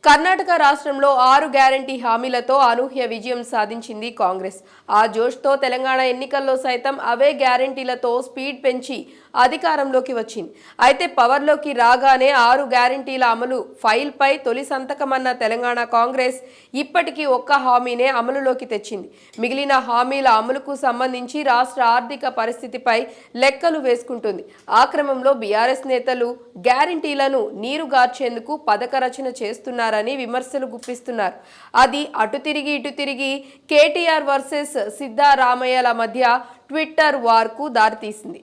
కర్ణాటక రాష్ట్రంలో 6 గ్యారంటీ హామీలతో అనూహ్య విజయం సాధించింది కాంగ్రెస్. ఆ జోష్తో తెలంగాణ ఎన్నికల్లో సైతం అవే గ్యారంటీలతో స్పీడ్ పెంచి అధికారంలోకి వచ్చింది. అయితే పవర్లోకి రాగానే 6 గ్యారంటీల అమలు ఫైల్పై తొలి సంతకమన్న తెలంగాణ కాంగ్రెస్ ఇప్పటికీ ఒక్క హామీనే అమలులోకి తెచ్చింది. మిగిలిన హామీల అమలుకు సంబంధించి రాష్ట్ర ఆర్థిక పరిస్థితిపై లెక్కలు వేసుకుంటుంది. ఆ క్రమంలో బీఆర్ఎస్ నేతలు గ్యారంటీలను నీరుగార్చేందుకు పథక రచన చేస్తున్నారు అని విమర్శలు గుప్పిస్తున్నారు. అది అటు తిరిగి ఇటు తిరిగి కేటీఆర్ వర్సెస్ సిద్ధారామయ్యల మధ్య ట్విట్టర్ వార్కు దారితీసింది.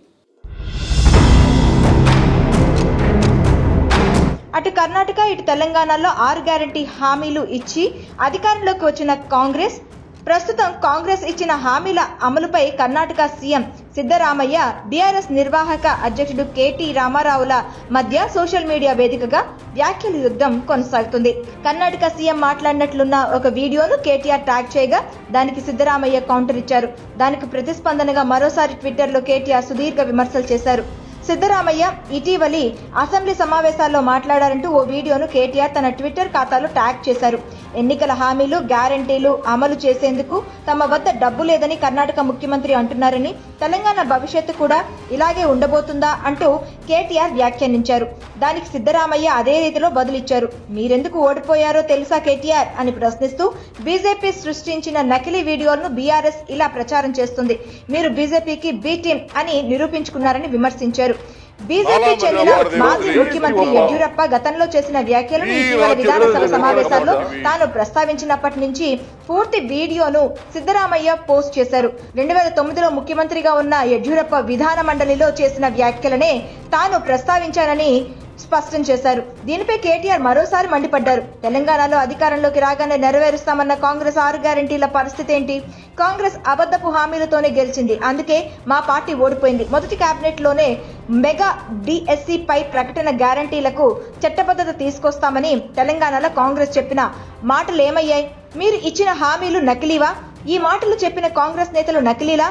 అటు కర్ణాటక ఇటు తెలంగాణలో 6 గ్యారంటీ హామీలు ఇచ్చి అధికారంలోకి వచ్చిన కాంగ్రెస్ ప్రస్తుతం కాంగ్రెస్ ఇచ్చిన హామీల అమలుపై కర్ణాటక సీఎం సిద్ధరామయ్య, బీఆర్ఎస్ నిర్వాహక అధ్యక్షుడు కేటీ రామారావుల మధ్య సోషల్ మీడియా వేదికగా వ్యాఖ్యల యుద్ధం కొనసాగుతుంది. కర్ణాటక సీఎం మాట్లాడినట్లున్న ఒక వీడియోను కేటీఆర్ ట్యాగ్ చేయగా దానికి సిద్ధరామయ్య కౌంటర్ ఇచ్చారు. దానికి ప్రతిస్పందనగా మరోసారి ట్విట్టర్లో కేటీఆర్ సుదీర్ఘ విమర్శలు చేశారు. సిద్ధరామయ్య ఇటీవలి అసెంబ్లీ సమావేశాల్లో మాట్లాడారంటూ ఓ వీడియోను కేటీఆర్ తన ట్విట్టర్ ఖాతాలో ట్యాగ్ చేశారు. ఎన్నికల హామీలు, గ్యారంటీలు అమలు చేసేందుకు తమ వద్ద డబ్బు లేదని కర్ణాటక ముఖ్యమంత్రి అంటున్నారని, తెలంగాణ భవిష్యత్తు కూడా ఇలాగే ఉండబోతుందా అంటూ కేటీఆర్ వ్యాఖ్యానించారు. దానికి సిద్ధరామయ్య అదే రీతిలో బదులిచ్చారు. మీరెందుకు ఓడిపోయారో తెలుసా కేటీఆర్ అని ప్రశ్నిస్తూ, బీజేపీ సృష్టించిన నకిలీ వీడియోలను బీఆర్ఎస్ ఇలా ప్రచారం చేస్తుంది, మీరు బీజేపీకి బి టీమ్ అని నిరూపించుకున్నారని విమర్శించారు. బీజేపీ చెందిన మాజీ ముఖ్యమంత్రి యడ్యూరప్ప గతంలో చేసిన వ్యాఖ్యలను ఇటీవల విధానసభ సమావేశాల్లో తాను ప్రస్తావించినప్పటి నుంచి పూర్తి వీడియోను సిద్ధరామయ్య పోస్ట్ చేశారు. 2009లో ముఖ్యమంత్రిగా ఉన్న యడ్యూరప్ప విధాన మండలిలో చేసిన వ్యాఖ్యలనే తాను ప్రస్తావించానని స్పష్టం చేశారు. దీనిపై కేటీఆర్ మరోసారి మండిపడ్డారు. తెలంగాణలో అధికారంలోకి రాగానే నెరవేరుస్తామన్న కాంగ్రెస్ 6 గ్యారంటీల పరిస్థితి ఏంటి? కాంగ్రెస్ అబద్ధపు హామీలతోనే గెలిచింది, అందుకే మా పార్టీ ఓడిపోయింది. మొదటి కేబినెట్ లోనే మెగా డిఎస్సి పై ప్రకటన గ్యారంటీలకు చట్టబద్ధత తీసుకొస్తామని తెలంగాణలో కాంగ్రెస్ చెప్పిన మాటలు ఏమయ్యాయి? మీరు ఇచ్చిన హామీలు నకిలీవా? ఈ మాటలు చెప్పిన కాంగ్రెస్ నేతలు నకిలీలా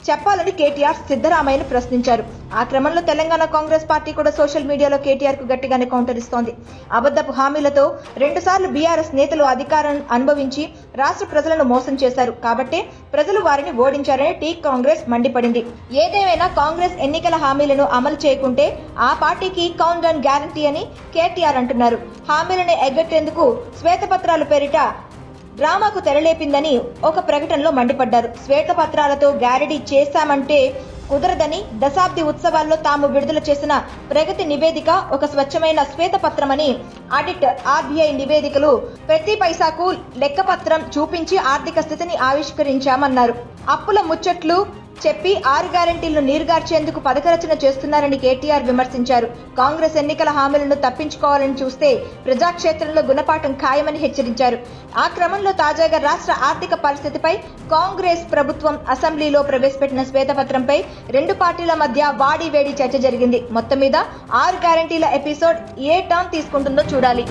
చెప్పాలని కేటీఆర్ సిద్ధరామయ్యను ప్రశ్నించారు. ఆ క్రమంలో తెలంగాణ కాంగ్రెస్ పార్టీ కూడా సోషల్ మీడియాలో కేటీఆర్ కు గట్టిగానే కౌంటర్ ఇస్తోంది. అబద్ధపు హామీలతో 2 సార్లు బీఆర్ఎస్ నేతలు అధికారం అనుభవించి రాష్ట్ర ప్రజలను మోసం చేశారు కాబట్టి ప్రజలు వారిని ఓడించారని టీ కాంగ్రెస్ మండిపడింది. ఏదేమైనా కాంగ్రెస్ ఎన్నికల హామీలను అమలు చేయకుంటే ఆ పార్టీకి కౌంట్ డౌన్ గ్యారంటీ అని కేటీఆర్ అంటున్నారు. హామీలను ఎగ్గొట్టేందుకు శ్వేతపత్రాలు పేరిట డ్రామాకు తెరలేపిందని ఒక ప్రకటనలో మండిపడ్డారు. శ్వేతపత్రాలతో గ్యారంటీ చేశామంటే కుదరదని, దశాబ్ది ఉత్సవాల్లో తాము విడుదల చేసిన ప్రగతి నివేదిక ఒక స్వచ్ఛమైన శ్వేతపత్రమని, ఆడిట్ ఆర్బీఐ నివేదికలు ప్రతి పైసాకు లెక్కపత్రం చూపించి ఆర్థిక స్థితిని ఆవిష్కరించామన్నారు. అప్పుల ముచ్చట్లు చెప్పి 6 గ్యారంటీలను నీరుగార్చేందుకు పథకరచన చేస్తున్నారని కేటీఆర్ విమర్శించారు. కాంగ్రెస్ ఎన్నికల హామీలను తప్పించుకోవాలని చూస్తే ప్రజాక్షేత్రంలో గుణపాఠం ఖాయమని హెచ్చరించారు. ఆ క్రమంలో తాజాగా రాష్ట్ర ఆర్థిక పరిస్థితిపై కాంగ్రెస్ ప్రభుత్వం అసెంబ్లీలో ప్రవేశపెట్టిన శ్వేతపత్రంపై 2 పార్టీల మధ్య వాడి వేడి చర్చ జరిగింది. మొత్తం మీద 6 గ్యారంటీల ఎపిసోడ్ ఏ టర్న్ తీసుకుంటుందో చూడాలి.